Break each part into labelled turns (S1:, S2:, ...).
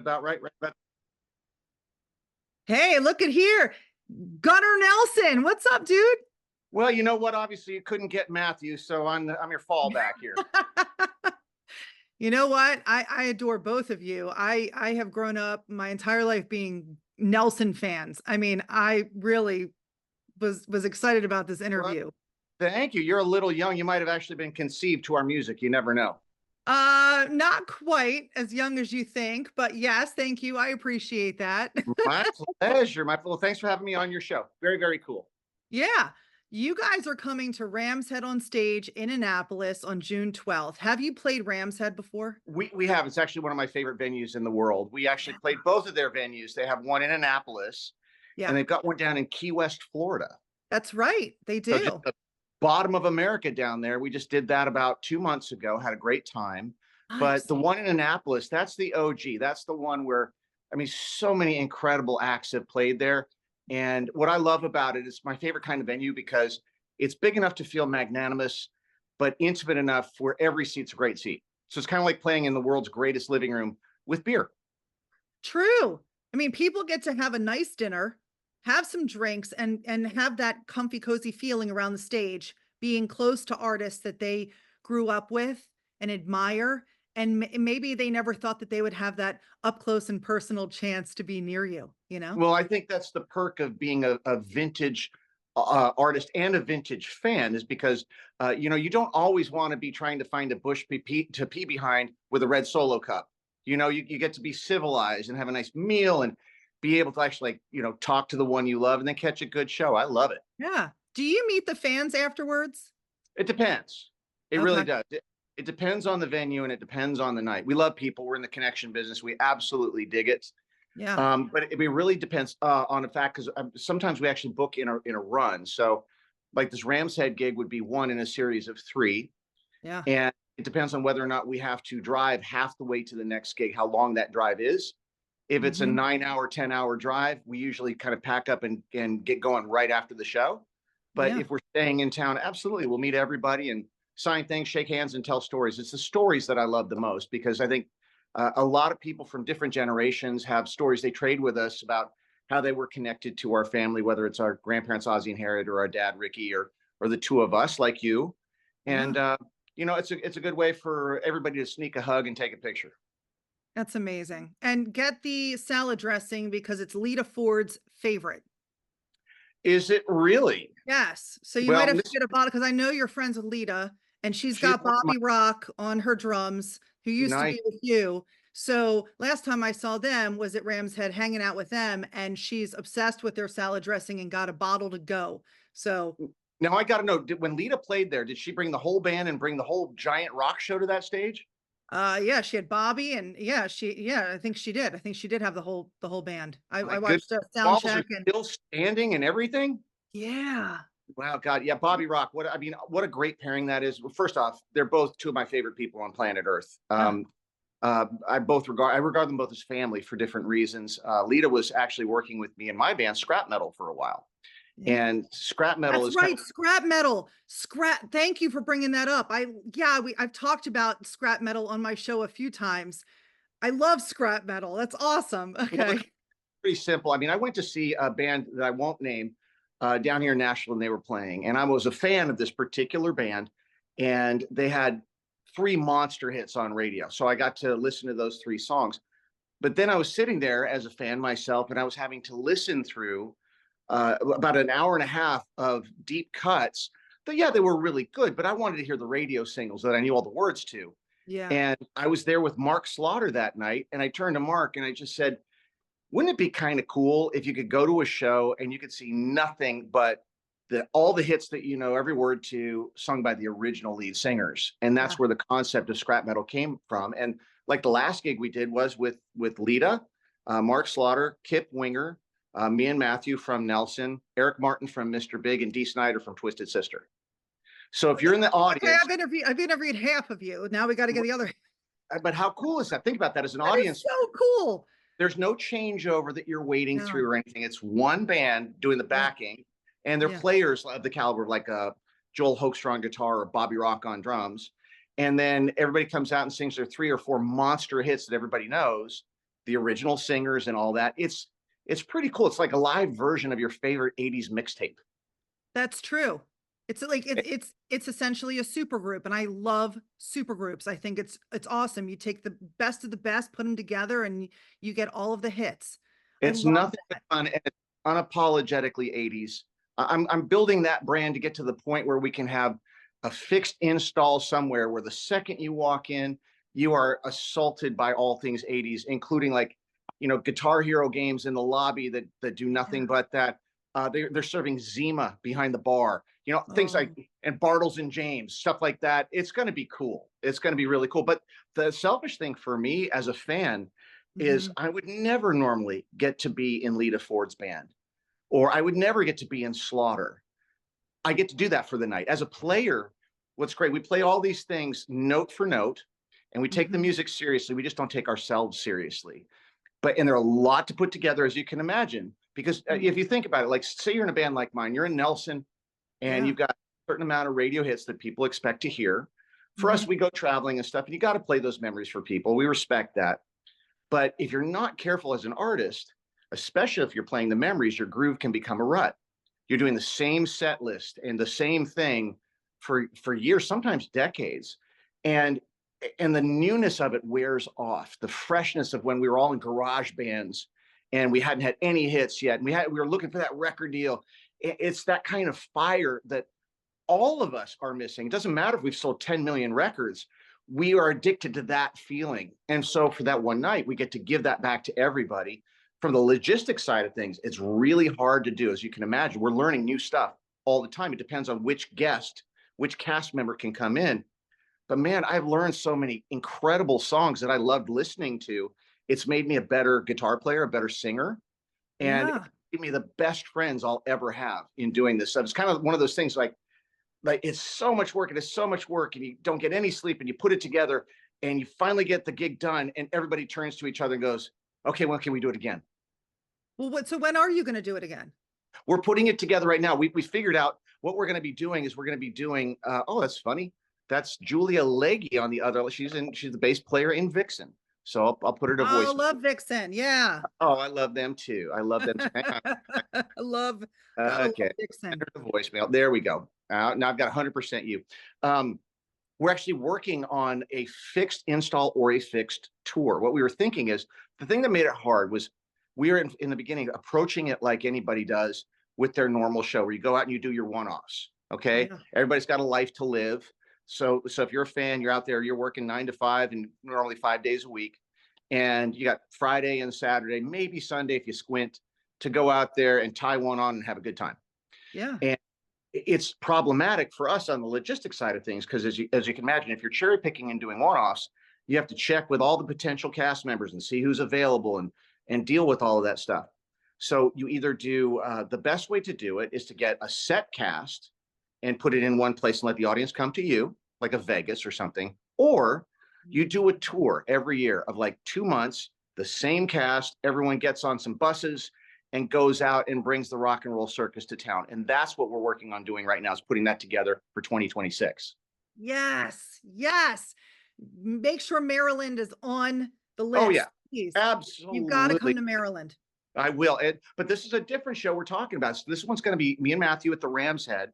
S1: about right. Right about.
S2: Hey, look at here. Gunnar Nelson. What's up, dude?
S1: Well, you know what? Obviously, you couldn't get Matthew, so I'm your fallback here.
S2: You know what? I adore both of you. I have grown up my entire life being Nelson fans. I mean, I really was excited about this
S1: Well,
S2: interview.
S1: thank you. You're a little young. You might have actually been conceived to our music. You never know.
S2: Not quite as young as you think, but yes, thank you. I appreciate that.
S1: My pleasure. My well, thanks for having me on your show. Very, very cool.
S2: Yeah. You guys are coming to Ram's Head on stage in Annapolis on June 12th. Have you played Ram's Head before?
S1: We have. It's actually one of my favorite venues in the world. We actually played both of their venues. They have one in Annapolis, and
S2: Yeah,
S1: they've got one down in Key West, Florida.
S2: that's right. They
S1: So just
S2: do.
S1: the bottom of America down there. We just did that about 2 months ago. Had a great time. But
S2: Nice.
S1: the one in Annapolis, that's the OG. That's the one where, I mean, so many incredible acts have played there. And what I love about it is my favorite kind of venue because it's big enough to feel magnanimous, but intimate enough where every seat's a great seat. So it's kind of like playing in the world's greatest living room with beer.
S2: True. I mean, people get to have a nice dinner, have some drinks, and have that comfy, cozy feeling around the stage, being close to artists that they grew up with and admire. And maybe they never thought that they would have that up close and personal chance to be near you, you know?
S1: Well, I think that's the perk of being a vintage artist and a vintage fan is because you don't always want to be trying to find a bush to pee behind with a red Solo cup. You get to be civilized and have a nice meal and be able to actually talk to the one you love and then catch a good show. I love it.
S2: Yeah. Do you meet the fans afterwards?
S1: It depends. It really
S2: Okay.
S1: does. It depends on the venue and it depends on the night. We love people. We're in the connection business. We absolutely dig it.
S2: Yeah.
S1: But it really depends on the fact because sometimes we actually book in a run. So, like this Ram's Head gig would be one in a series of three,
S2: Yeah.
S1: and it depends on whether or not we have to drive half the way to the next gig, how long that drive is. If it's a
S2: Hmm.
S1: 9 hour, 10 hour drive, we usually kind of pack up and get going right after the show. But
S2: Yeah.
S1: if we're staying in town, absolutely, we'll meet everybody and sign things, shake hands, and tell stories. It's the stories that I love the most because I think a lot of people from different generations have stories they trade with us about how they were connected to our family, whether it's our grandparents Ozzie and Harriett or our dad Ricky or the two of us like you. And
S2: Yeah.
S1: it's a good way for everybody to sneak a hug and take a picture.
S2: That's amazing. And get the salad dressing because it's Lita Ford's favorite.
S1: Is it really?
S2: Yes. So you might
S1: Well,
S2: have to
S1: this
S2: get a bottle because I know you're friends with Lita and she's
S1: she's
S2: got
S1: one of my
S2: Bobby Rock on her drums, who used to
S1: nice.
S2: be with you. So last time I saw them was at Ram's Head hanging out with them, and she's obsessed with their salad dressing and got a bottle to go. So
S1: Now I got to know, when Lita played there, did she bring the whole band and bring the whole giant rock show to that stage?
S2: yeah, she had Bobby and yeah, I think she did. I think she did have the whole band. I
S1: My good
S2: watched a sound
S1: walls are
S2: check and
S1: still standing and everything.
S2: yeah.
S1: Wow, God, yeah, Bobby Rock. What a great pairing that is. Well, first off, they're both two of my favorite people on planet Earth.
S2: Oh,
S1: I regard them both as family for different reasons. Lita was actually working with me in my band, Scrap Metal, for a while,
S2: yeah.
S1: and Scrap Metal
S2: That's
S1: is kind
S2: right,
S1: of
S2: scrap metal. Scrap Thank you for bringing that up. I've talked about scrap metal on my show a few times. I love scrap metal. That's awesome.
S1: well,
S2: Okay.
S1: pretty simple. I mean, I went to see a band that I won't name down here in Nashville, and they were playing, and I was a fan of this particular band, and they had three monster hits on radio, so I got to listen to those three songs. But then I was sitting there as a fan myself, and I was having to listen through about an hour and a half of deep cuts. But yeah, they were really good, but I wanted to hear the radio singles that I knew all the words to.
S2: Yeah.
S1: And I was there with Mark Slaughter that night, and I turned to Mark and I just said, wouldn't it be kind of cool if you could go to a show and you could see nothing but all the hits that you know every word to sung by the original lead singers? And
S2: Yeah.
S1: that's where the concept of scrap metal came from. And like the last gig we did was with Lita, Mark Slaughter, Kip Winger, me and Matthew from Nelson, Eric Martin from Mr. Big, and Dee Snider from Twisted Sister. So if you're in the
S2: Okay,
S1: audience,
S2: I've interviewed half of you. Now we got to get the other.
S1: but how cool is that? Think about that as an
S2: That is
S1: audience.
S2: so cool.
S1: There's no changeover that you're waiting
S2: No.
S1: through or anything. It's one band doing the
S2: Yeah.
S1: backing, and they're
S2: Yeah.
S1: players of the caliber of like Joel Hoekstra on guitar or Bobby Rock on drums. And then everybody comes out and sings their three or four monster hits that everybody knows. the original singers and all that. It's pretty cool. It's like a live version of your favorite 80s mixtape.
S2: That's true. It's like
S1: Eh,
S2: it's essentially a super group, and I love super groups. I think it's awesome. You take the best of the best, put them together, and you get all of the hits. I
S1: It's
S2: love
S1: nothing but
S2: that.
S1: fun and it's unapologetically 80s. I'm building that brand to get to the point where we can have a fixed install somewhere where the second you walk in, you are assaulted by all things 80s, including like, Guitar Hero games in the lobby that do nothing
S2: Yeah.
S1: but that. They're serving Zima behind the bar, things like,
S2: Oh,
S1: and Bartles and James, stuff like that. It's going to be cool. It's going to be really cool. But the selfish thing for me as a fan is
S2: mhm.
S1: I would never normally get to be in Lita Ford's band, or I would never get to be in Slaughter. I get to do that for the night. As a player, what's great, we play all these things note for note, and we take the
S2: Mhm.
S1: music seriously. We just don't take ourselves seriously. And there are a lot to put together, as you can imagine, because if
S2: Mhm.
S1: you think about it, like say you're in a band like mine, you're in Nelson, and
S2: Yeah.
S1: you've got a certain amount of radio hits that people expect to hear. For us,
S2: Mhm.
S1: we go traveling and stuff, and you got to play those memories for people. We respect that. But if you're not careful as an artist, especially if you're playing the memories, your groove can become a rut. You're doing the same set list and the same thing for years, sometimes decades. And and the newness of it wears off. The freshness of when we were all in garage bands and we hadn't had any hits yet. And we were looking for that record deal. It's that kind of fire that all of us are missing. It doesn't matter if we've sold 10 million records. We are addicted to that feeling. And so for that one night, we get to give that back to everybody. From the logistics side of things, it's really hard to do. As you can imagine, we're learning new stuff all the time. It depends on which guest, which cast member can come in. But man, I've learned so many incredible songs that I loved listening to. It's made me a better guitar player, a better singer, and it
S2: Yeah.
S1: gave me the best friends I'll ever have in doing this. So it's kind of one of those things like it's so much work and it's so much work and you don't get any sleep and you put it together and you finally get the gig done and everybody turns to each other and goes, okay, when can we do it again?
S2: Well, so when are you gonna do it again?
S1: We're putting it together right now. We figured out what we're going to be doing is we're going to be doing, oh, that's funny, that's Julia Legge on the other, she's the bass player in Vixen, so I'll put her to
S2: Oh,
S1: voice.
S2: love Vixen. Yeah.
S1: Oh, I love them too. I love them too. Hang on.
S2: I love gotta
S1: Okay,
S2: love Vixen.
S1: send her the voicemail. There we go. Now I've got 100% you. um, we're actually working on a fixed install or a fixed tour. What we were thinking is the thing that made it hard was we were in the beginning approaching it like anybody does with their normal show, where you go out and you do your one-offs. Okay,
S2: Yeah.
S1: everybody's got a life to live. So if you're a fan, you're out there, you're working 9 to 5 and normally 5 days a week, and you got Friday and Saturday, maybe Sunday if you squint, to go out there and tie one on and have a good time.
S2: Yeah.
S1: And it's problematic for us on the logistics side of things because as you can imagine, if you're cherry picking and doing one-offs, you have to check with all the potential cast members and see who's available and deal with all of that stuff. So you either do the best way to do it is to get a set cast and put it in one place and let the audience come to you, like a Vegas or something, or you do a tour every year of like 2 months, the same cast, everyone gets on some buses and goes out and brings the rock and roll circus to town. And that's what we're working on doing right now, is putting that together for 2026.
S2: Yes. Yes. Make sure Maryland is on the
S1: Oh yeah,
S2: list, please. You've gotta come
S1: absolutely.
S2: to Maryland.
S1: I will. But this is a different show we're talking about. So this one's going to be me and Matthew at the Ram's Head.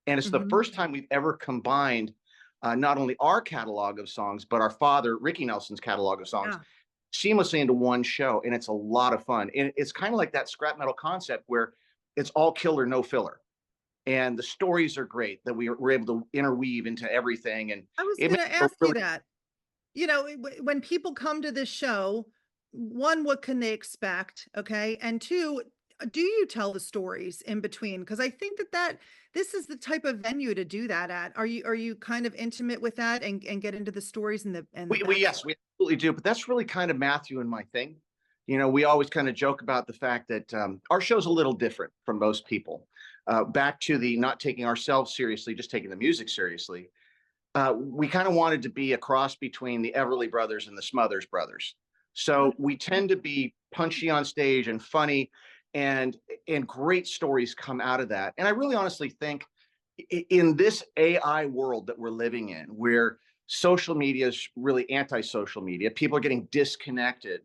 S1: And it's the
S2: Mhm.
S1: first time we've ever combined not only our catalog of songs, but our father, Ricky Nelson's catalog of songs
S2: Yeah.
S1: seamlessly into one show. And it's a lot of fun. And it's kind of like that scrap metal concept where it's all killer, no filler. And the stories are great that we're able to interweave into everything. And
S2: I was
S1: it
S2: gonna
S1: makes it a
S2: ask you
S1: really,
S2: that. When people come to this show, one, what can they expect? Okay. And two, do you tell the stories in between? Because I think that this is the type of venue to do that at. Are you kind of intimate with that and get into the stories and the
S1: yes,
S2: backstory?
S1: we absolutely do. But that's really kind of Matthew and my thing. We always kind of joke about the fact that our show's a little different from most people. Back to the not taking ourselves seriously, just taking the music seriously. We kind of wanted to be a cross between the Everly Brothers and the Smothers Brothers. So we tend to be punchy on stage and funny, and and great stories come out of that. And I really honestly think in this AI world that we're living in, where social media is really anti-social media, people are getting disconnected.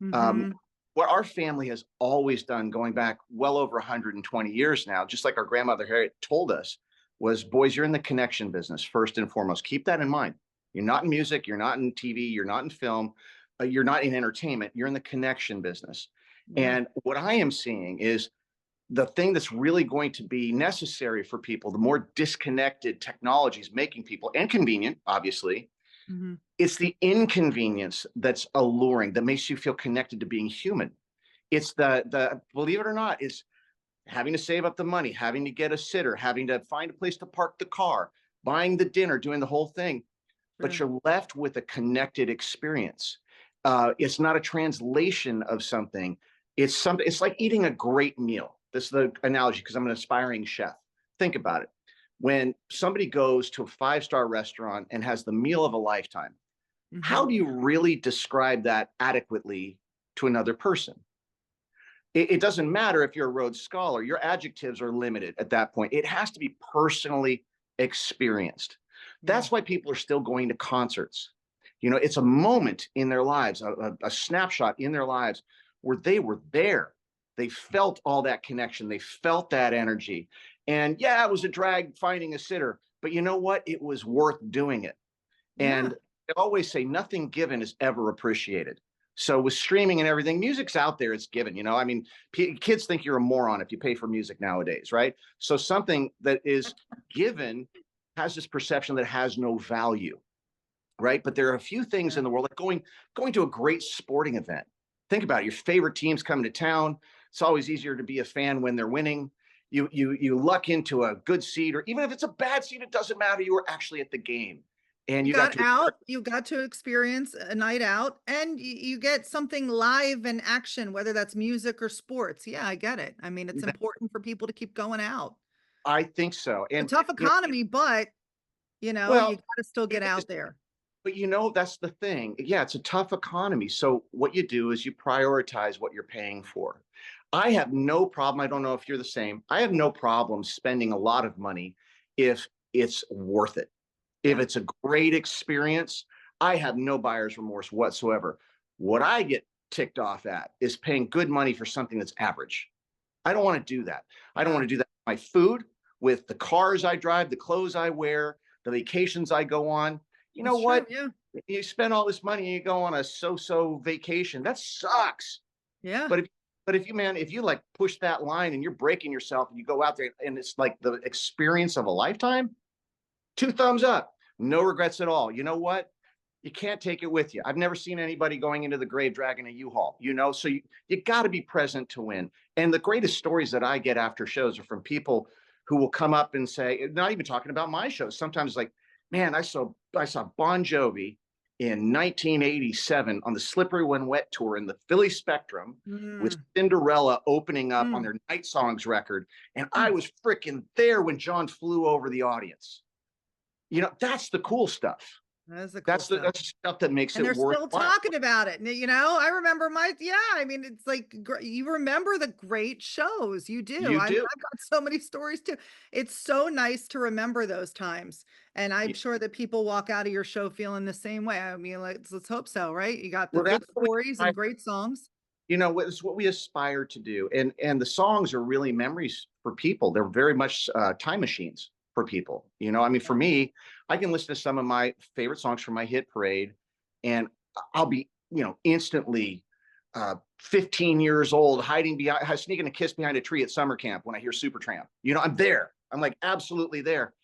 S2: Mhm.
S1: What our family has always done, going back well over 120 years now, just like our grandmother Harriet told us, was, boys, you're in the connection business first and foremost. Keep that in mind. You're not in music, you're not in TV, you're not in film, you're not in entertainment, you're in the connection business.
S2: Yeah.
S1: And what I am seeing is the thing that's really going to be necessary for people, the more disconnected technology is making people, and convenient, obviously,
S2: Mhm.
S1: it's the inconvenience that's alluring, that makes you feel connected to being human. It's the believe it or not, it's having to save up the money, having to get a sitter, having to find a place to park the car, buying the dinner, doing the whole thing. But
S2: True.
S1: you're left with a connected experience. It's not a translation of something. It's something. It's like eating a great meal. This is the analogy because I'm an aspiring chef. Think about it. When somebody goes to a five-star restaurant and has the meal of a lifetime, how
S2: Mhm.
S1: do you really describe that adequately to another person? It doesn't matter if you're a Rhodes Scholar, your adjectives are limited at that point. It has to be personally experienced.
S2: Yeah.
S1: That's why people are still going to concerts. You know, it's a moment in their lives, a snapshot in their lives where they were there. They felt all that connection, they felt that energy. And yeah, it was a drag finding a sitter, but you know what? It was worth doing it.
S2: Yeah.
S1: And I always say nothing given is ever appreciated. So with streaming and everything, music's out there, it's given. You know, I mean, kids think you're a moron if you pay for music nowadays, right? So something that is given has this perception that has no value, right? But there are a few things
S2: Yeah.
S1: in the world, like going to a great sporting event. Think about it. Your favorite team's coming to town. It's always easier to be a fan when they're winning. You luck into a good seat, or even if it's a bad seat, it doesn't matter. You were actually at the game, and
S2: You
S1: you got
S2: got
S1: to.
S2: out, you got to experience a night out, and you get something live and action, whether that's music or sports. Yeah, I get it. I mean, it's important for people to keep going out.
S1: I think so,
S2: A
S1: and
S2: tough
S1: you know,
S2: economy, but you
S1: well,
S2: gotta still get
S1: it is.
S2: out there.
S1: But you know, that's the thing. Yeah, it's a tough economy. So what you do is you prioritize what you're paying for. I have no problem. I don't know if you're the same. I have no problem spending a lot of money if it's worth it. If
S2: Yeah.
S1: it's a great experience, I have no buyer's remorse whatsoever. What I get ticked off at is paying good money for something that's average. I don't want to do that. I don't
S2: Yeah.
S1: want to do that with my food, with the cars I drive, the clothes I wear, the vacations I go on. You know
S2: That's true.
S1: what?
S2: Yeah.
S1: You spend all this money and you go on a so-so vacation. That sucks.
S2: Yeah.
S1: But if you, man, if you like push that line and you're breaking yourself and you go out there and it's like the experience of a lifetime, two thumbs up. No regrets at all. You know what? You can't take it with you. I've never seen anybody going into the grave dragging a U-Haul, you know? So you got to be present to win. And the greatest stories that I get after shows are from people who will come up and say, not even talking about my shows. Sometimes like, man, I saw Bon Jovi in 1987 on the Slippery When Wet tour in the Philly Spectrum with
S2: Mm,
S1: Cinderella opening up on
S2: mm,
S1: their Night Songs record. And I
S2: mm.
S1: was freaking there when John flew over the audience. You know, that's the cool stuff.
S2: That is the cool stuff.
S1: That's the stuff that makes
S2: And
S1: it
S2: they're still
S1: worthwhile.
S2: talking about it. I remember I mean, it's like you remember the great shows. You do.
S1: You
S2: I've
S1: do.
S2: got so many stories too. It's so nice to remember those times. And I'm sure that people walk out of your show feeling the same way. I mean, let's hope so, right? You got the
S1: Well,
S2: good
S1: that's what we
S2: stories
S1: aspire,
S2: and great songs.
S1: you know, it's what we aspire to do. And the songs are really memories for people. They're very much time machines for people. You know, I mean, for me, I can listen to some of my favorite songs from my hit parade, and I'll be, you know, instantly 15 years old, hiding behind, sneaking a kiss behind a tree at summer camp when I hear Supertramp. You know, I'm there. I'm like absolutely there.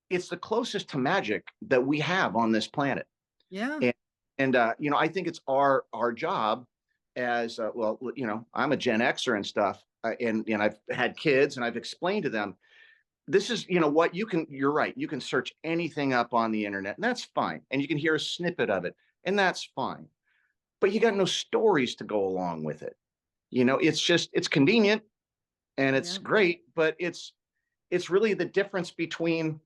S1: It's the closest to magic that we have on this planet.
S2: Yeah.
S1: And you know, I think it's our job as well. You know, I'm a Gen Xer and stuff, and I've had kids, and I've explained to them this is, you know what, you can, you're right, you can search anything up on the internet, and that's fine, and you can hear a snippet of it, and that's fine. But you got no stories to go along with it. You know, it's convenient and it's
S2: Yeah.
S1: great, but it's really the difference between,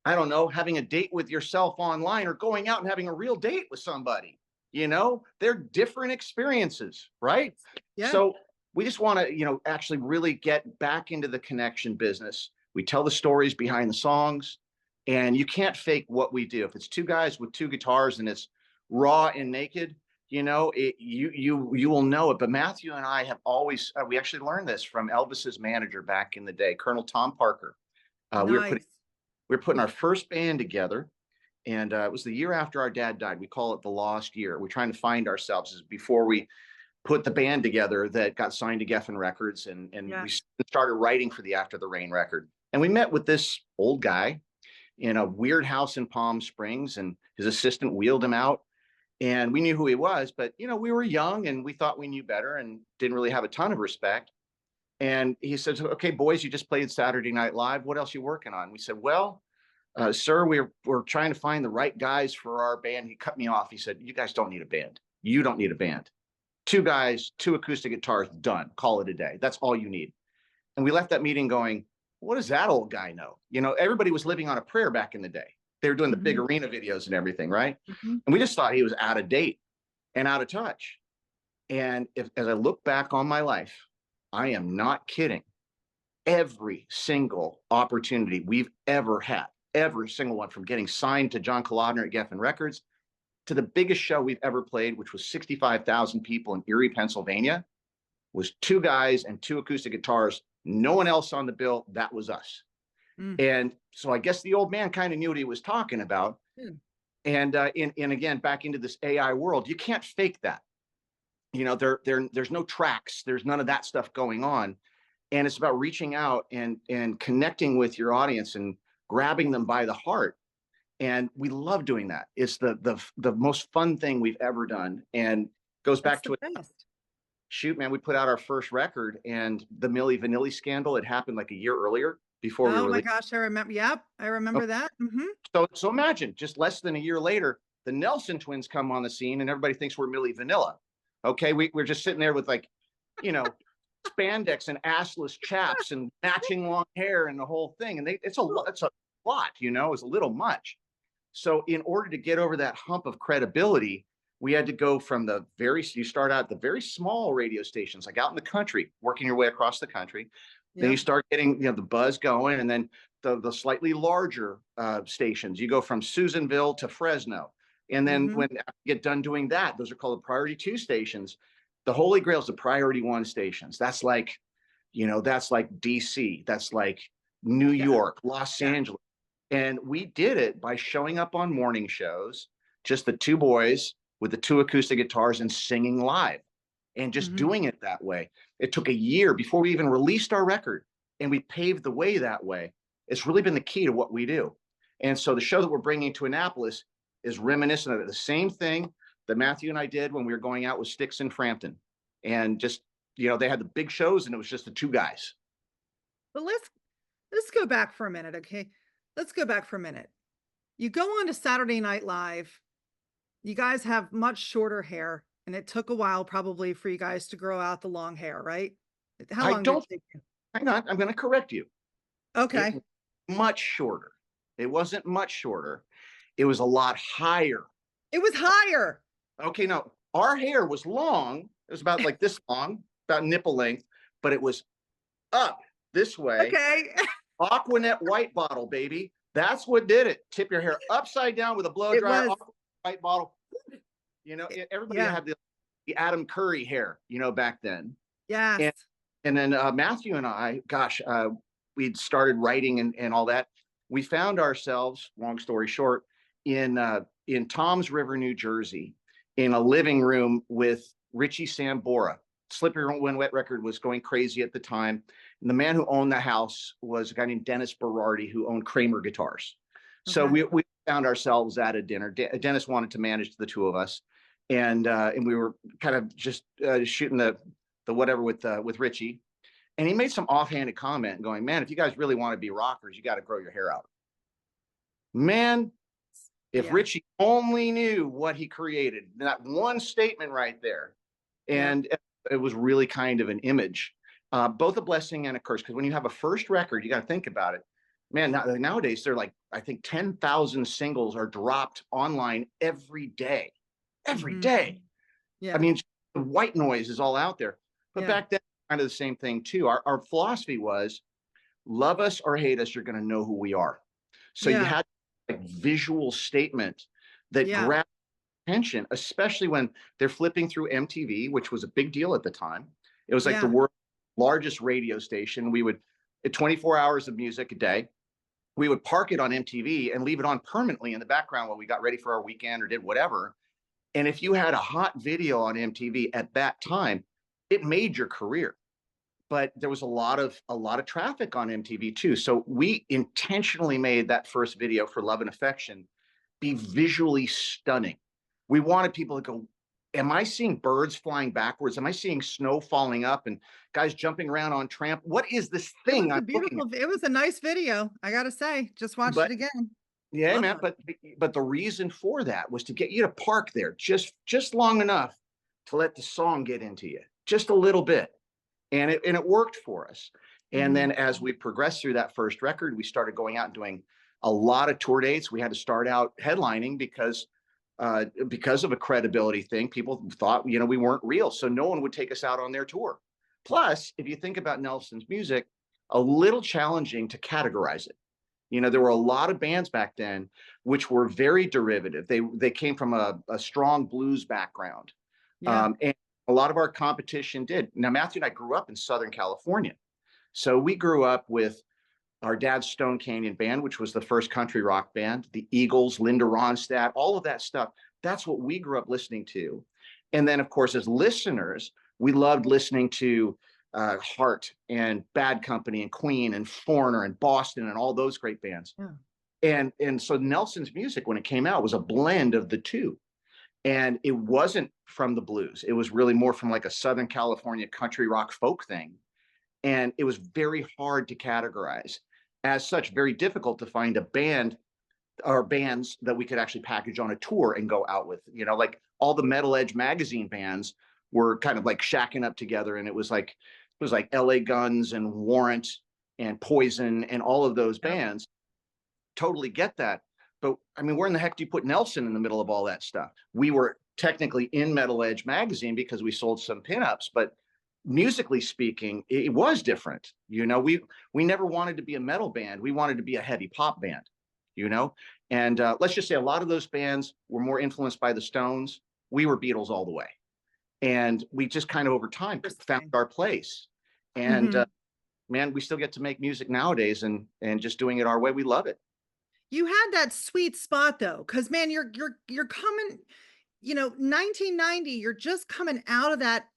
S1: I don't know, having a date with yourself online or going out and having a real date with somebody. You know, they're different experiences, right?
S2: Yeah.
S1: So we just want to, you know, actually really get back into the connection business. We tell the stories behind the songs, and you can't fake what we do. If it's two guys with two guitars and it's raw and naked, you will know it. But Matthew and I have always, we actually learned this from Elvis's manager back in the day, Colonel Tom Parker.
S2: Nice.
S1: We were putting our first band together, and it was the year after our dad died. We call it the lost year. We're trying to find ourselves as before we put the band together that got signed to Geffen Records, and we started writing for the After the Rain record. And we met with this old guy in a weird house in Palm Springs, and his assistant wheeled him out. And we knew who he was, but we were young and we thought we knew better and didn't really have a ton of respect. And he says, "Okay, boys, you just played Saturday Night Live. What else are you working on?" We said, "Well, sir, we're trying to find the right guys for our band." He cut me off. He said, "You guys don't need a band. You don't need a band. 2 guys, 2 acoustic guitars, done. Call it a day. That's all you need." And we left that meeting going, what does that old guy know? Everybody was living on a prayer back in the day. They were doing the big arena videos and everything, right? And we just thought he was out of date and out of touch. And as I look back on my life, I am not kidding. Every single opportunity we've ever had, every single one, from getting signed to John Kalodner at Geffen Records to the biggest show we've ever played, which was 65,000 people in Erie, Pennsylvania, was 2 guys and 2 acoustic guitars. No one else on the bill. That was us. And so I guess the old man kind of knew what he was talking about. And again, back into this AI world, you can't fake that. There's no tracks. There's none of that stuff going on. And it's about reaching out and connecting with your audience and grabbing them by the heart. And we love doing that. It's the most fun thing we've ever done. And goes back to it. Shoot, man, we put out our first record, and the Milli Vanilli scandal, it happened like a year earlier before we
S2: Oh my
S1: released.
S2: gosh, I remember. Yep, I remember that.
S1: So imagine, just less than a year later, the Nelson twins come on the scene, and everybody thinks we're Milli Vanilla. Okay, we're just sitting there with spandex and assless chaps and matching long hair and the whole thing, and it's a lot. It's a little much. So in order to get over that hump of credibility, we had to go from you start out at the very small radio stations, like out in the country, working your way across the country. Then you start getting, the buzz going, and then the slightly larger stations. You go from Susanville to Fresno. And then when you get done doing that, those are called the priority 2 stations. The holy grail is the priority 1 stations. That's like, that's like DC. That's like New York, Los Angeles. And we did it by showing up on morning shows, just the 2 boys with the 2 acoustic guitars and singing live, and just doing it that way. It took a year before we even released our record, and we paved the way that way. It's really been the key to what we do. And so the show that we're bringing to Annapolis is reminiscent of it. The same thing that Matthew and I did when we were going out with Styx in Frampton. And just, they had the big shows, and it was just the 2 guys.
S2: But let's go back for a minute, okay? Let's go back for a minute. You go on to Saturday Night Live. You guys have much shorter hair, and it took a while probably for you guys to grow out the long hair, right? How long did it take you?
S1: Hang on, I'm going to correct you.
S2: Okay.
S1: Much shorter. It wasn't much shorter. It was a lot higher.
S2: It was higher.
S1: Okay, no, our hair was long. It was about like this long, about nipple length, but it was up this way.
S2: Okay.
S1: Aquanet white bottle, baby. That's what did it. Tip your hair upside down with a blow dryer, white bottle. Everybody had the Adam Curry hair, back then.
S2: Yes.
S1: And then Matthew and I, we'd started writing and all that. We found ourselves, long story short, in Toms River, New Jersey, in a living room with Richie Sambora. Slippery When Wet record was going crazy at the time. And the man who owned the house was a guy named Dennis Berardi, who owned Kramer Guitars. So we found ourselves at a dinner. Dennis wanted to manage the 2 of us, and we were kind of just shooting the whatever with Richie, and he made some offhanded comment going, "Man, if you guys really want to be rockers, you got to grow your hair out." Man, if Richie only knew what he created, that one statement right there, and it was really kind of an image, both a blessing and a curse, because when you have a first record, you got to think about it. Man, nowadays they're like, I think 10,000 singles are dropped online every day. Every day. Yeah. I mean, the white noise is all out there. But back then, kind of the same thing too. Our philosophy was, love us or hate us, you're going to know who we are. So you had a visual statement that grabbed attention, especially when they're flipping through MTV, which was a big deal at the time. It was like the
S2: Yeah.
S1: world's largest radio station. We would, at 24 hours of music a day, we would park it on MTV and leave it on permanently in the background while we got ready for our weekend or did whatever. And if you had a hot video on MTV at that time, it made your career. But there was a lot of traffic on MTV too. So we intentionally made that first video for Love and Affection be visually stunning. We wanted people to go, am I seeing birds flying backwards? Am I seeing snow falling up and guys jumping around on tramp? What is this
S2: It was
S1: thing
S2: a
S1: I'm looking
S2: beautiful, it was a nice video, I gotta say. Just
S1: at?
S2: watched it
S1: But
S2: again.
S1: yeah,
S2: Love
S1: man.
S2: it.
S1: But the reason for that was to get you to park there just long enough to let the song get into you, just a little bit, and it worked for us. And
S2: Mhm.
S1: then as we progressed through that first record, we started going out and doing a lot of tour dates. We had to start out headlining because of a credibility thing. People thought, we weren't real, so no one would take us out on their tour. Plus, if you think about Nelson's music, a little challenging to categorize it. There were a lot of bands back then which were very derivative. They came from a strong blues background,
S2: Yeah.
S1: and a lot of our competition did. Now, Matthew and I grew up in Southern California, so we grew up with our dad's Stone Canyon Band, which was the first country rock band, the Eagles, Linda Ronstadt, all of that stuff. That's what we grew up listening to. And then, of course, as listeners, we loved listening to Heart and Bad Company and Queen and Foreigner and Boston and all those great bands.
S2: Yeah.
S1: And so Nelson's music, when it came out, was a blend of the two. And it wasn't from the blues. It was really more from like a Southern California country rock folk thing. And it was very hard to categorize. As such, very difficult to find a band or bands that we could actually package on a tour and go out with. Like all the Metal Edge magazine bands were kind of like shacking up together, and it was like LA Guns and Warrant and Poison and all of those
S2: Yep.
S1: bands. Totally get that. But I mean, where in the heck do you put Nelson in the middle of all that stuff? We were technically in Metal Edge magazine because we sold some pinups, but musically speaking, it was different. We never wanted to be a metal band. We wanted to be a heavy pop band, and let's just say a lot of those bands were more influenced by the Stones. We were Beatles all the way. And we just kind of over time found our place. And
S2: Mhm.
S1: man, we still get to make music nowadays and just doing it our way. We love it.
S2: You had that sweet spot though, because man, you're coming, 1990, you're just coming out of that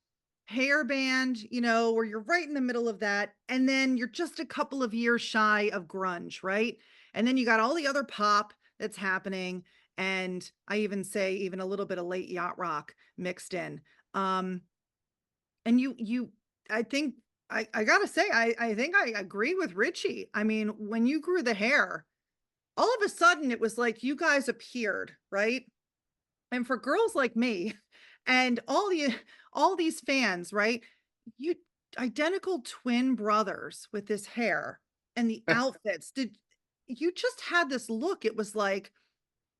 S2: hair band, where you're right in the middle of that. And then you're just a couple of years shy of grunge, right? And then you got all the other pop that's happening. And I even say even a little bit of late yacht rock mixed in. Um, and I think I gotta say, I think I agree with Richie. I mean, when you grew the hair, all of a sudden it was like you guys appeared, right? And for girls like me and all these fans, right? You identical twin brothers with this hair and the outfits. Did you just had this look? It was like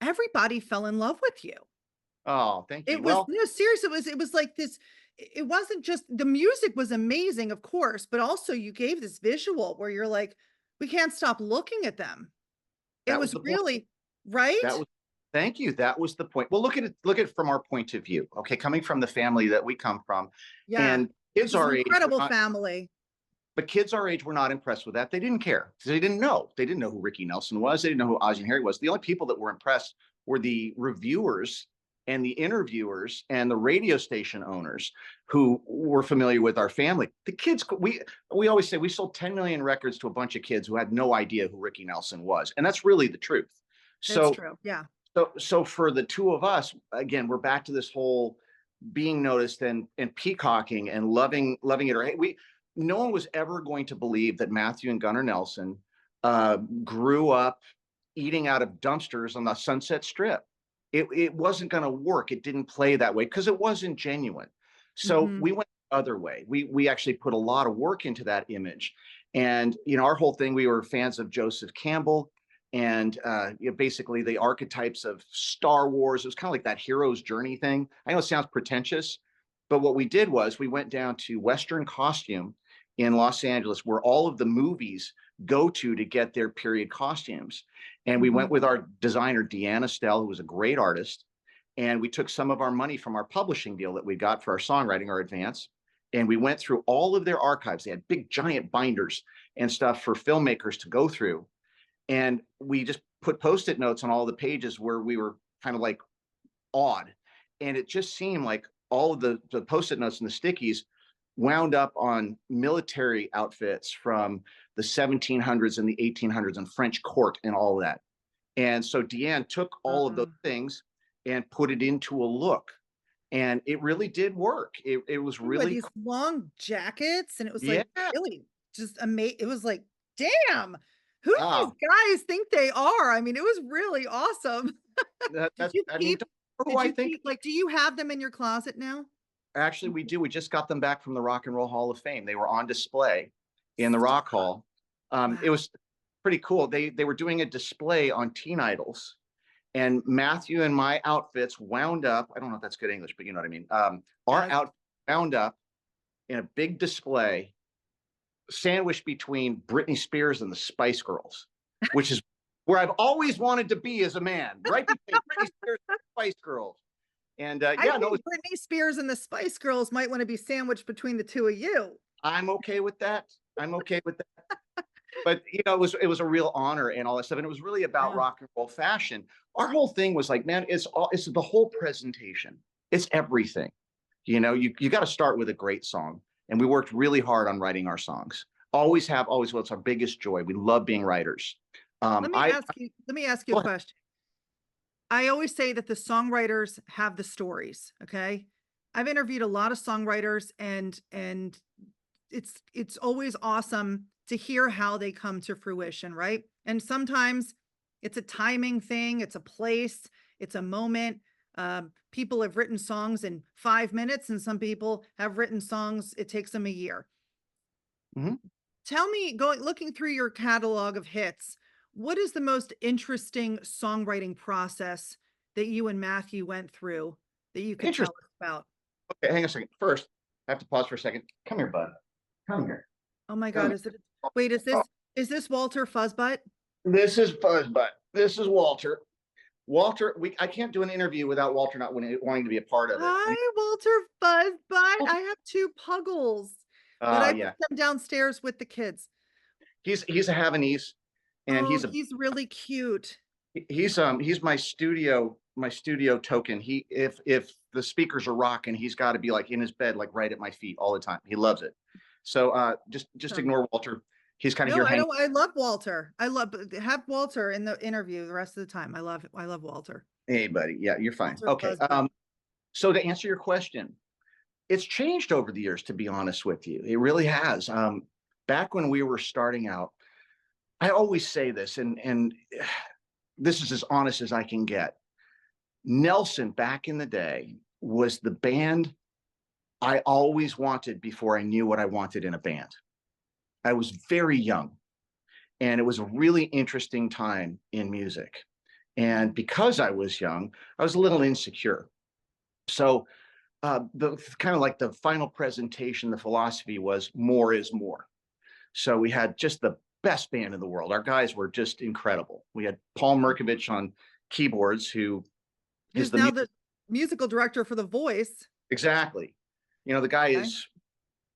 S2: everybody fell in love with you.
S1: Oh, thank you.
S2: It was
S1: Well,
S2: no serious. It was like this. It wasn't just the music was amazing, of course, but also you gave this visual where you're like, we can't stop looking at them. It
S1: that was
S2: was
S1: the point.
S2: really
S1: That
S2: right.
S1: was Thank you. That was the point. Well, look at it from our point of view. Okay, coming from the family that we come from,
S2: Yeah,
S1: and
S2: this
S1: kids
S2: is an
S1: our age were
S2: incredible
S1: not
S2: family.
S1: but kids our age were not impressed with that. They didn't care. They didn't know. They didn't know who Ricky Nelson was. They didn't know who Ozzie and Harriett was. The only people that were impressed were the reviewers and the interviewers and the radio station owners who were familiar with our family. The kids, we always say we sold 10 million records to a bunch of kids who had no idea who Ricky Nelson was, and that's really the truth.
S2: It's
S1: So
S2: true. Yeah.
S1: so for the two of us, again, we're back to this whole being noticed and peacocking and loving it. Or hey, no one was ever going to believe that Matthew and Gunnar Nelson grew up eating out of dumpsters on the Sunset Strip. It wasn't going to work. It didn't play that way because it wasn't genuine. So
S2: Mhm.
S1: we went the other way. We actually put a lot of work into that image, and our whole thing. We were fans of Joseph Campbell and basically the archetypes of Star Wars. It was kind of like that hero's journey thing. I know it sounds pretentious, but what we did was we went down to Western Costume in Los Angeles, where all of the movies go to get their period costumes. And we went
S2: Mhm.
S1: with our designer, Deanna Stell, who was a great artist. And we took some of our money from our publishing deal that we got for our songwriting, our advance, and we went through all of their archives. They had big giant binders and stuff for filmmakers to go through. And we just put post-it notes on all the pages where we were kind of like awed. And it just seemed like all of the post-it notes and the stickies wound up on military outfits from the 1700s and the 1800s and French court and all of that. And so Deanne took all of those things and put it into a look. And it really did work. It was really
S2: these long jackets, and it was
S1: yeah.
S2: like really just amazing. It was like, damn, who do
S1: Oh,
S2: these guys think they are? I mean, it was really awesome. Did you
S1: I mean,
S2: keep,
S1: who I think
S2: like, do you have them in your closet now?
S1: actually we do. We just got them back from the Rock and Roll Hall of Fame. They were on display in the Rock Hall. It
S2: Wow.
S1: was pretty cool. They were doing a display on Teen Idols, and Matthew and my outfits wound up. I don't know if that's good English, but you know what I mean. Our
S2: Yes.
S1: outfit wound up in a big display, sandwiched between Britney Spears and the Spice Girls, which is where I've always wanted to be as a man, right between Britney Spears and the Spice Girls. And
S2: I
S1: yeah,
S2: think
S1: no,
S2: Britney Spears and the Spice Girls might want to be sandwiched between the two of you.
S1: I'm okay with that. I'm okay with that. But you know, it was a real honor and all that stuff. And it was really about
S2: Yeah.
S1: rock and roll fashion. Our whole thing was like, man, it's the whole presentation. It's everything. You know, you got to start with a great song. And we worked really hard on writing our songs. Always have, always will. It's our biggest joy. We love being writers. I
S2: Let me ask you
S1: Go
S2: a
S1: ahead.
S2: question. I always say that the songwriters have the stories, okay? I've interviewed a lot of songwriters, and it's always awesome to hear how they come to fruition, right? And sometimes it's a timing thing, it's a place, it's a moment. People have written songs in 5 minutes, and some people have written songs, it takes them a year.
S1: Mhm.
S2: Tell me, going looking through your catalog of hits, what is the most interesting songwriting process that you and Matthew went through that you could tell
S1: Interesting.
S2: us about?
S1: Okay, hang on a second. First, I have to pause for a second. Come here, bud. Come here.
S2: Oh my
S1: Come
S2: God,
S1: here.
S2: is it wait,
S1: Oh,
S2: is this Walter Fuzzbutt?
S1: this is Fuzzbutt. This is Walter. Walter, I can't do an interview without Walter not wanting to be a part of it. And
S2: Hi, Walter Fuzzbutt. I have two puggles, but I put
S1: yeah,
S2: them downstairs with the kids.
S1: he's a Havanese, and
S2: Oh, he's really cute.
S1: he's my studio token. If the speakers are rocking, he's got to be like in his bed, like right at my feet all the time. He loves it. So just
S2: Um,
S1: ignore Walter. He's kind of
S2: no,
S1: here
S2: I
S1: hanging.
S2: don't. I love Walter. I love have Walter in the interview the rest of the time. I love Walter.
S1: Hey, buddy. Yeah, you're fine.
S2: Walter
S1: Okay.
S2: Fuzzbutt.
S1: So to answer your question, it's changed over the years, to be honest with you. It really has. Back when we were starting out, I always say this, and this is as honest as I can get. Nelson, back in the day, was the band I always wanted before I knew what I wanted in a band. I was very young, and it was a really interesting time in music. And because I was young, I was a little insecure. So the kind of like the final presentation, the philosophy was more is more. So we had just the best band in the world. Our guys were just incredible. We had Paul Merkovich on keyboards, who is
S2: Who's
S1: the
S2: now the musical director for The Voice.
S1: exactly. You know, the guy
S2: Okay.
S1: is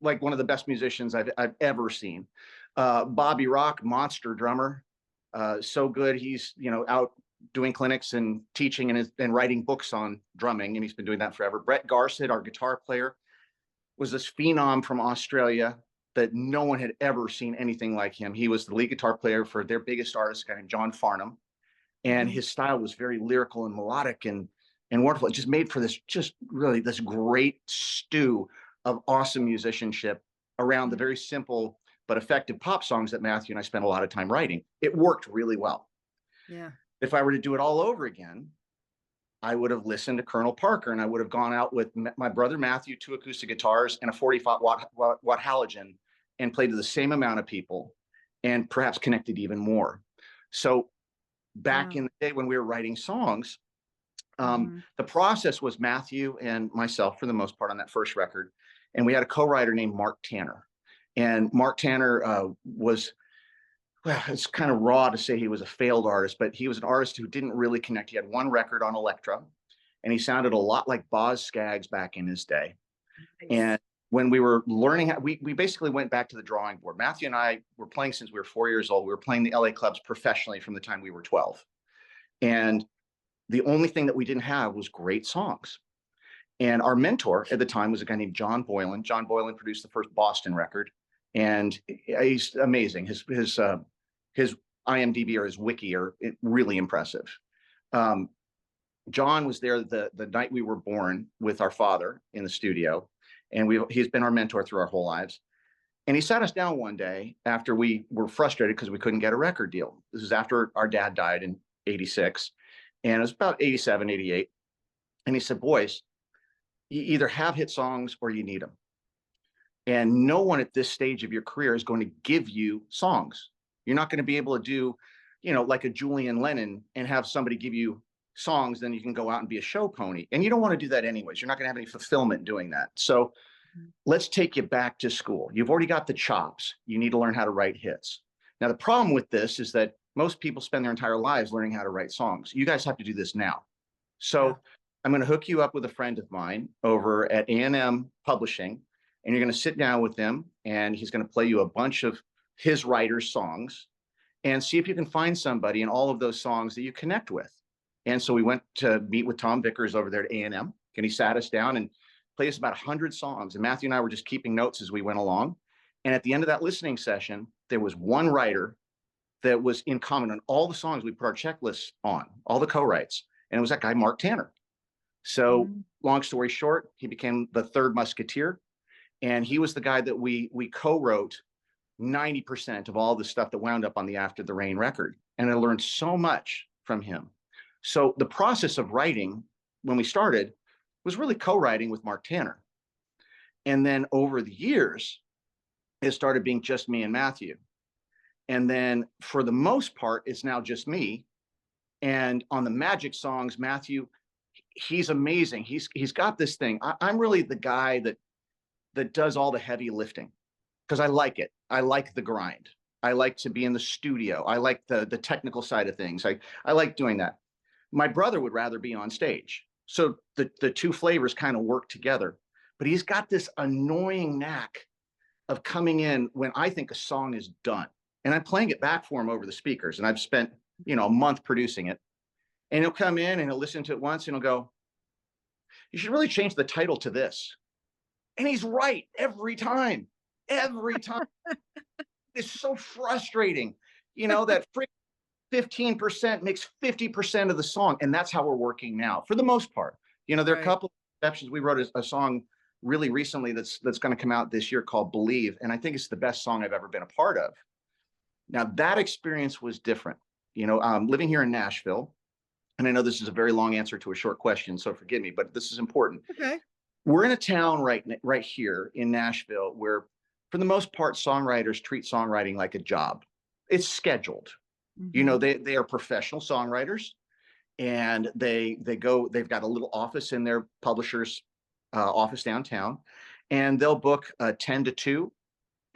S1: like one of the best musicians I've ever seen. Bobby Rock, monster drummer, so good. He's out doing clinics and teaching and writing books on drumming, and he's been doing that forever. Brett Garsett, our guitar player, was this phenom from Australia that no one had ever seen anything like him. He was the lead guitar player for their biggest artist, a guy named John Farnham, and
S2: Mhm.
S1: his style was very lyrical and melodic and wonderful. It just made for this just really this great stew of awesome musicianship around the
S2: Mhm.
S1: very simple but effective pop songs that Matthew and I spent a lot of time writing. It worked really well.
S2: Yeah.
S1: If I were to do it all over again, I would have listened to Colonel Parker, and I would have gone out with my brother Matthew, two acoustic guitars and a 45-watt halogen, and played to the same amount of people and perhaps connected even more. So back
S2: Wow.
S1: in the day when we were writing songs,
S2: Mhm.
S1: the process was Matthew and myself for the most part on that first record. And we had a co-writer named Mark Tanner. And Mark Tanner was, well, it's kind of raw to say he was a failed artist, but he was an artist who didn't really connect. He had one record on Elektra, and he sounded a lot like Boz Scaggs back in his day.
S2: Nice.
S1: And when we were learning, we basically went back to the drawing board. Matthew and I were playing since we were 4 years old. We were playing the LA clubs professionally from the time we were 12. And the only thing that we didn't have was great songs. And our mentor at the time was a guy named John Boylan. John Boylan produced the first Boston record, and he's amazing. His IMDb or his wiki are really impressive. John was there the night we were born with our father in the studio, and he's been our mentor through our whole lives. And he sat us down one day after we were frustrated because we couldn't get a record deal. This is after our dad died in '86, and it was about '87, '88. And he said, boys, you either have hit songs or you need them. And no one at this stage of your career is going to give you songs. You're not going to be able to do, like a Julian Lennon and have somebody give you songs, then you can go out and be a show pony. And you don't want to do that anyways. You're not going to have any fulfillment doing that. So let's take you back to school. You've already got the chops. You need to learn how to write hits. Now, the problem with this is that most people spend their entire lives learning how to write songs. You guys have to do this now. So yeah. I'm going to hook you up with a friend of mine over at A&M Publishing, and you're going to sit down with him, and he's going to play you a bunch of his writers' songs and see if you can find somebody in all of those songs that you connect with. And so we went to meet with Tom Vickers over there at A&M, and he sat us down and played us about 100 songs. And Matthew and I were just keeping notes as we went along. And at the end of that listening session, there was one writer that was in common on all the songs we put our checklists on, all the co-writes. And it was that guy, Mark Tanner. So long story short, he became the third musketeer. And he was the guy that we co-wrote 90% of all the stuff that wound up on the After the Rain record. And I learned so much from him. So the process of writing when we started was really co-writing with Mark Tanner. And then over the years, it started being just me and Matthew. And then for the most part, it's now just me. And on the Magic songs, Matthew, he's amazing. He's got this thing. I'm really the guy that does all the heavy lifting because I like it. I like the grind. I like to be in the studio. I like the technical side of things. I like doing that. My brother would rather be on stage. So the two flavors kind of work together. But he's got this annoying knack of coming in when I think a song is done. And I'm playing it back for him over the speakers. And I've spent, a month producing it. And he'll come in and he'll listen to it once and he'll go, you should really change the title to this. And he's right every time. Every time. It's so frustrating, that 15% makes 50% of the song. And that's how we're working now for the most part. There are a couple of exceptions. We wrote a song really recently that's going to come out this year called Believe. And I think it's the best song I've ever been a part of. Now that experience was different. Living here in Nashville, and I know this is a very long answer to a short question, so forgive me, but this is important.
S2: Okay. We're
S1: in a town right here in Nashville where, for the most part, songwriters treat songwriting like a job. It's scheduled. They are professional songwriters, and they've got a little office in their publisher's office downtown, and they'll book a 10 to 2,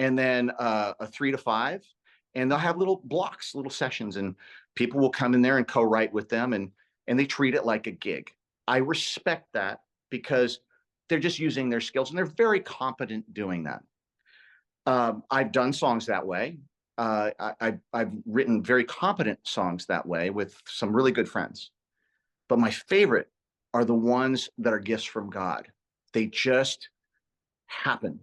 S1: and then a 3 to 5, and they'll have little blocks, little sessions, and people will come in there and co-write with them, and they treat it like a gig. I respect that because they're just using their skills, and they're very competent doing that. I've done songs that way. I've written very competent songs that way with some really good friends. But my favorite are the ones that are gifts from God. They just happen.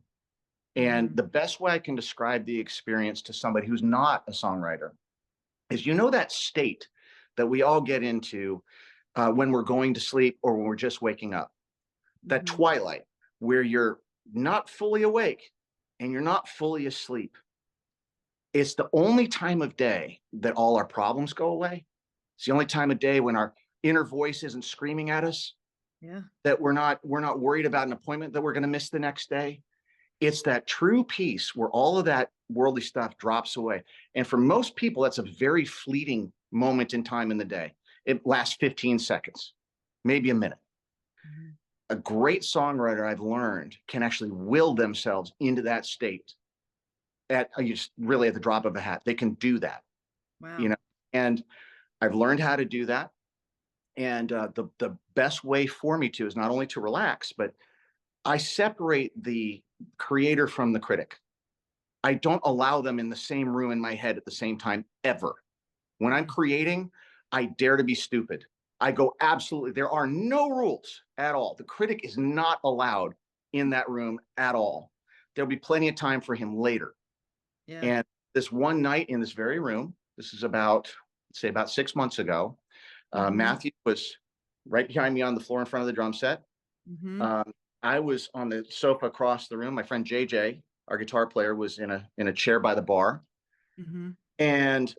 S1: And the best way I can describe the experience to somebody who's not a songwriter is, that state that we all get into when we're going to sleep or when we're just waking up, that twilight where you're not fully awake and you're not fully asleep. It's the only time of day that all our problems go away. It's the only time of day when our inner voice isn't screaming at us.
S2: Yeah.
S1: That we're not worried about an appointment that we're going to miss the next day. It's that true peace where all of that worldly stuff drops away. And for most people, that's a very fleeting moment in time in the day. It lasts 15 seconds, maybe a minute. A great songwriter, I've learned, can actually will themselves into that state at really at the drop of a hat. They can do that.
S2: Wow.
S1: And I've learned how to do that. And the best way for me to is not only to relax, but I separate the creator from the critic. I don't allow them in the same room in my head at the same time ever. When I'm creating, I dare to be stupid. I go absolutely, there are no rules at all. The critic is not allowed in that room at all. There'll be plenty of time for him later.
S2: Yeah.
S1: And this one night in this very room, this is about, say, about 6 months ago, Matthew was right behind me on the floor in front of the drum set. Um, I was on the sofa across the room. My friend JJ, our guitar player, was in a chair by the bar. And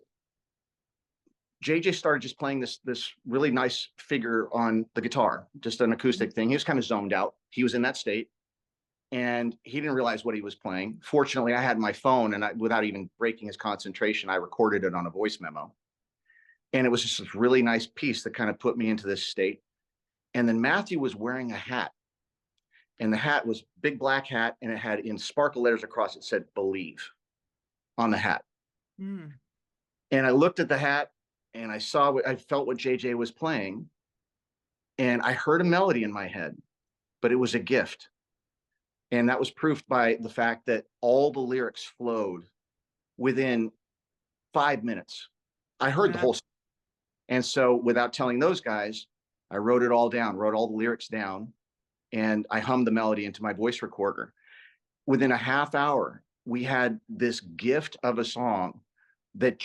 S1: JJ started just playing this really nice figure on the guitar, just an acoustic thing. He was kind of zoned out. He was in that state, and he didn't realize what he was playing. Fortunately, I had my phone, and without even breaking his concentration, I recorded it on a voice memo. And it was just this really nice piece that kind of put me into this state. And then Matthew was wearing a hat, and the hat was big black hat, and it had in sparkle letters across it said "Believe" on the hat. And I looked at the hat, and I felt what JJ was playing, and I heard a melody in my head, but it was a gift. And that was proved by the fact that all the lyrics flowed within 5 minutes. I heard the whole song. And so without telling those guys, I wrote it all down, wrote all the lyrics down, and I hummed the melody into my voice recorder. Within a half hour, we had this gift of a song that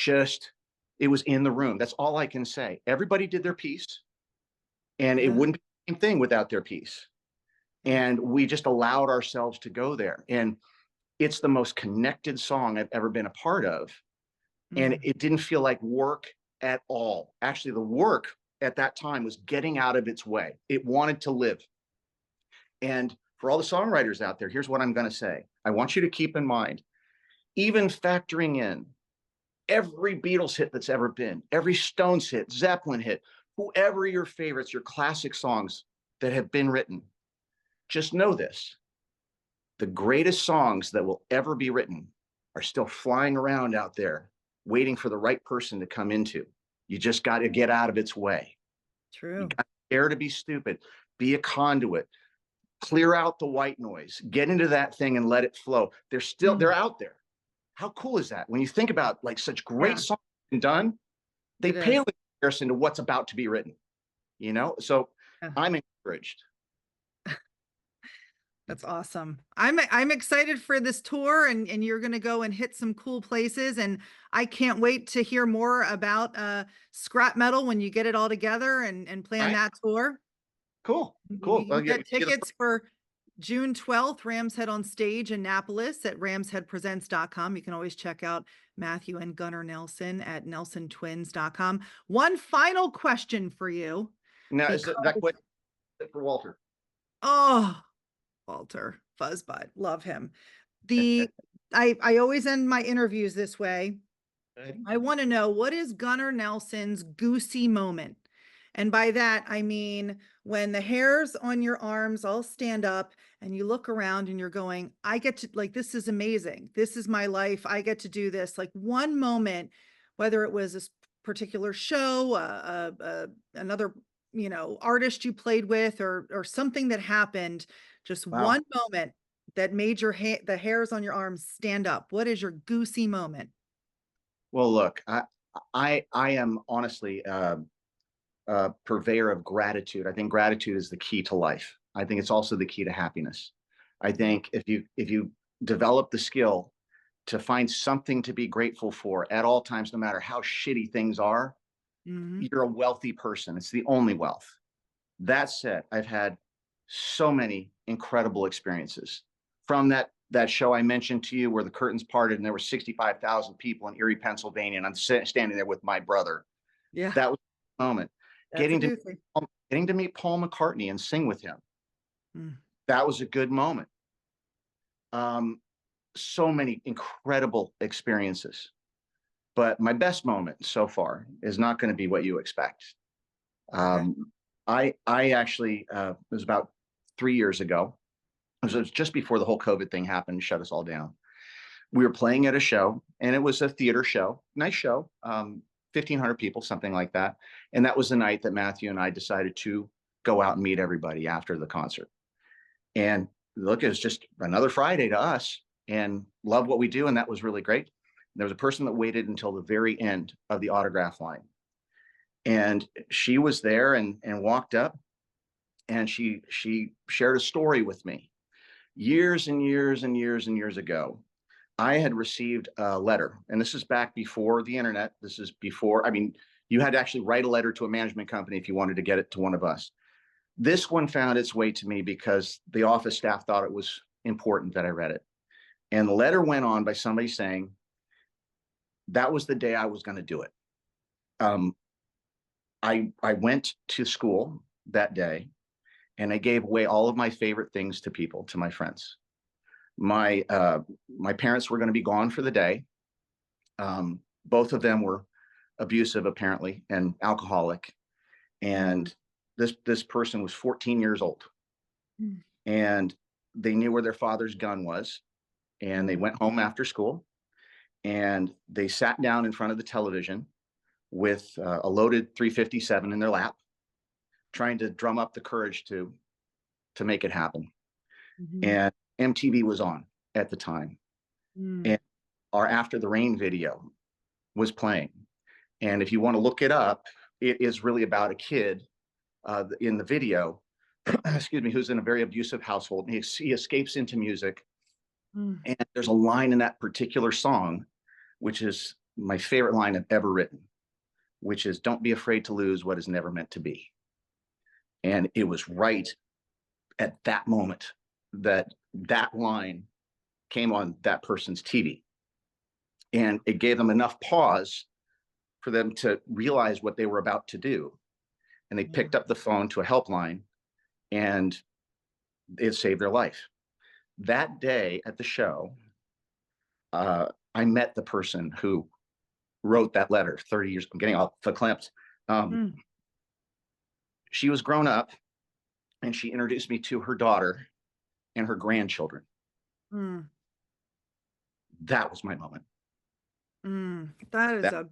S1: it was in the room. That's all I can say. Everybody did their piece, and it wouldn't be the same thing without their piece. And we just allowed ourselves to go there. And it's the most connected song I've ever been a part of. And it didn't feel like work at all. Actually, the work at that time was getting out of its way. It wanted to live. And for all the songwriters out there, here's what I'm going to say. I want you to keep in mind, even factoring in every Beatles hit that's ever been, every Stones hit, Zeppelin hit, whoever your favorites, your classic songs that have been written, just know this: the greatest songs that will ever be written are still flying around out there, waiting for the right person to come into. You just got to get out of its way.
S2: True.
S1: You got to dare to be stupid, be a conduit, clear out the white noise, get into that thing and let it flow. They're out there. How cool is that? When you think about like such great songs been done, they pale in comparison to what's about to be written, So I'm encouraged.
S2: That's awesome. I'm excited for this tour, and you're going to go and hit some cool places, and I can't wait to hear more about scrap metal when you get it all together and plan that tour.
S1: Cool.
S2: You can get tickets for June 12th, Ram's Head on Stage in Annapolis at ramsheadpresents.com. You can always check out Matthew and Gunnar Nelson at nelsontwins.com. One final question for you.
S1: Now, is that question for Walter?
S2: Oh, Walter Fuzzbutt, love him. I always end my interviews this way. I want to know, what is Gunnar Nelson's goosey moment? And by that, I mean when the hairs on your arms all stand up and you look around and you're going, I get to, like, this is amazing. This is my life. I get to do this. Like one moment, whether it was this particular show, another, artist you played with, or something that happened, just one moment that made the hairs on your arms stand up. What is your goosey moment?
S1: Well, look, I am honestly purveyor of gratitude. I think gratitude is the key to life. I think it's also the key to happiness. I think if you develop the skill to find something to be grateful for at all times, no matter how shitty things are, you're a wealthy person. It's the only wealth. That said, I've had so many incredible experiences. From that show I mentioned to you where the curtains parted and there were 65,000 people in Erie, Pennsylvania, and I'm standing there with my brother.
S2: Yeah.
S1: That was the moment. Getting to meet Paul McCartney and sing with him. That was a good moment. So many incredible experiences. But my best moment so far is not going to be what you expect. I actually, it was about 3 years ago. It was just before the whole COVID thing happened and shut us all down. We were playing at a show, and it was a theater show, nice show. 1,500 people, something like that. And that was the night that Matthew and I decided to go out and meet everybody after the concert. And look, it was just another Friday to us, and love what we do. And that was really great. There was a person that waited until the very end of the autograph line. And she was there and walked up, and she shared a story with me. Years and years and years and years ago, I had received a letter, and this is back before the internet. This is before, I mean, you had to actually write a letter to a management company if you wanted to get it to one of us. This one found its way to me because the office staff thought it was important that I read it. And the letter went on by somebody saying, that was the day I was going to do it. I went to school that day, and I gave away all of my favorite things to people, to my friends. My parents were going to be gone for the day. Both of them were abusive, apparently, and alcoholic. And this person was 14 years old, and they knew where their father's gun was. And they went home after school, and they sat down in front of the television with a loaded 357 in their lap, trying to drum up the courage to make it happen. And MTV was on at the time, and our After the Rain video was playing. And if you want to look it up, it is really about a kid in the video, excuse me, who's in a very abusive household. And he escapes into music. And there's a line in that particular song, which is my favorite line I've ever written, which is, "Don't be afraid to lose what is never meant to be." And it was right at that moment that that line came on that person's TV. And it gave them enough pause for them to realize what they were about to do. And they picked up the phone to a helpline, and it saved their life. That day at the show, I met the person who wrote that letter 30 years. I'm getting all verklempt. She was grown up, and she introduced me to her daughter and her grandchildren. That was my moment.
S2: That is a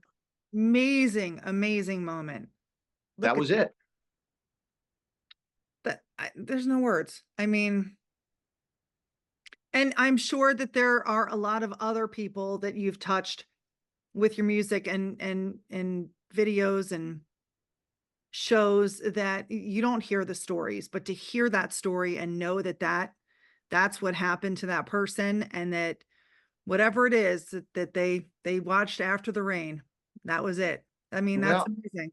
S2: amazing, amazing moment.
S1: That was it.
S2: There's no words. I mean, and I'm sure that there are a lot of other people that you've touched with your music and videos and shows that you don't hear the stories, but to hear that story and know that that's what happened to that person, and that whatever it is that they watched After the Rain, that was it. I mean, that's amazing.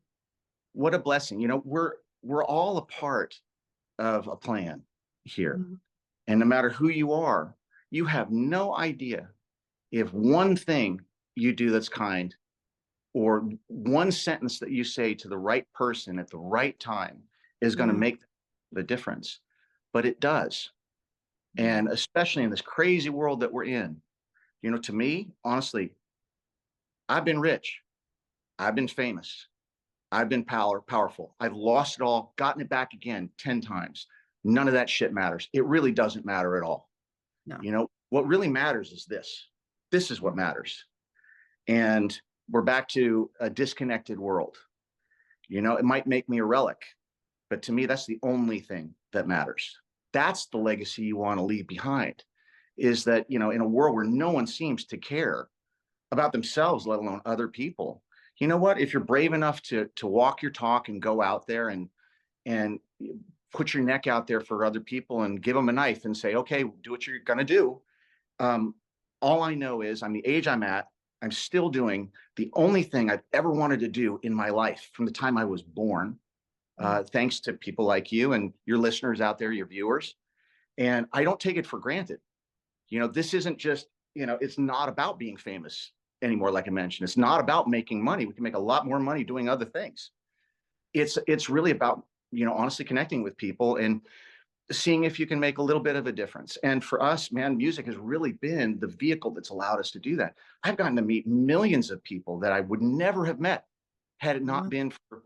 S1: What a blessing. You know, we're all a part of a plan here. And no matter who you are, you have no idea if one thing you do that's kind, or one sentence that you say to the right person at the right time, is going to make the difference. But it does. And especially in this crazy world that we're in, you know, to me, honestly, I've been rich. I've been famous. I've been powerful. I've lost it all, gotten it back again 10 times. None of that shit matters. It really doesn't matter at all.
S2: No.
S1: You know, what really matters is this. This is what matters. And we're back to a disconnected world. You know, it might make me a relic, but to me, that's the only thing that matters. That's the legacy you want to leave behind, is that, you know, in a world where no one seems to care about themselves, let alone other people, you know what, if you're brave enough to walk your talk and go out there and put your neck out there for other people and give them a knife and say, okay, do what you're going to do. All I know is, I'm the age I'm at, I'm still doing the only thing I've ever wanted to do in my life from the time I was born, thanks to people like you and your listeners out there, your viewers. And I don't take it for granted. You know, this isn't just, you know, it's not about being famous anymore. Like I mentioned, it's not about making money. We can make a lot more money doing other things. It's really about, you know, honestly connecting with people and seeing if you can make a little bit of a difference. And for us, man, music has really been the vehicle that's allowed us to do that. I've gotten to meet millions of people that I would never have met had it not been for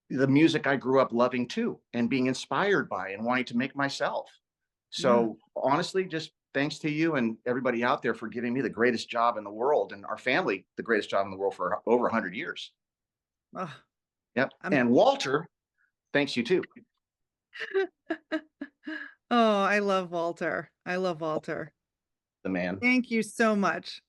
S1: the music I grew up loving too, and being inspired by and wanting to make myself. So honestly, just thanks to you and everybody out there for giving me the greatest job in the world, and our family the greatest job in the world for over 100 years.
S2: Oh,
S1: Yep.
S2: I'm
S1: And Walter, thanks you too.
S2: oh, I love Walter. I love Walter.
S1: The man.
S2: Thank you so much.